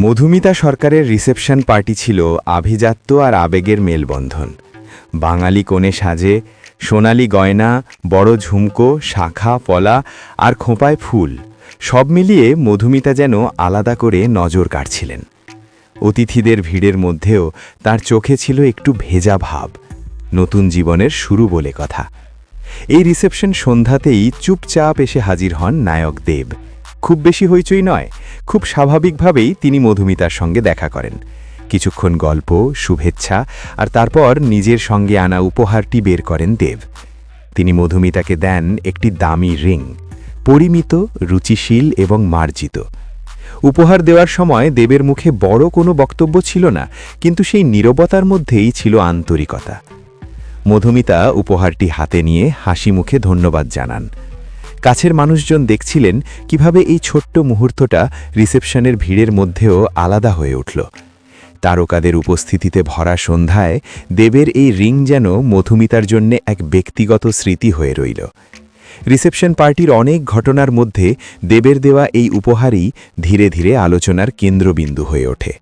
মধুমিতা সরকারের reception party ছিল আভিজাত্য আর আবেগের মেলবন্ধন। বাঙালি কোণে সাজে, সোনালি গয়না, বড় ঝুমকো, শাখা পলা আর খোঁপায় ফুল, সব মিলিয়ে মধুমিতা যেন আলাদা করে নজর কাড়ছিলেন। অতিথিদের ভিড়ের মধ্যেও তার চোখে ছিল একটু ভেজা ভাব, নতুন জীবনের শুরু বলে কথা। এই রিসেপশন সন্ধ্যাতেই চুপচাপ এসে হাজির হন নায়ক দেব। খুব বেশি হইচই নয়, খুব স্বাভাবিকভাবেই তিনি মধুমিতার সঙ্গে দেখা করেন। কিছুক্ষণ গল্প, শুভেচ্ছা আর তারপর নিজের সঙ্গে আনা উপহারটি বের করেন দেব। তিনি মধুমিতাকে দেন একটি দামি রিং, পরিমিত, রুচিশীল এবং মার্জিত। উপহার দেওয়ার সময় দেবের মুখে বড় কোনো বক্তব্য ছিল না, কিন্তু সেই নীরবতার মধ্যেই ছিল আন্তরিকতা। মধুমিতা উপহারটি হাতে নিয়ে হাসি মুখে ধন্যবাদ জানান। কাছের মানুষজন দেখছিলেন কিভাবে এই ছোট্ট মুহূর্তটা রিসেপশনের ভিড়ের মধ্যেও আলাদা হয়ে উঠল। তারকাদের উপস্থিতিতে ভরা সন্ধ্যায় দেবের এই রিং যেন মধুমিতার জন্য এক ব্যক্তিগত স্মৃতি হয়ে রইল। রিসেপশন পার্টির অনেক ঘটনার মধ্যে দেবের দেওয়া এই উপহারই ধীরে ধীরে আলোচনার কেন্দ্রবিন্দু হয়ে ওঠে।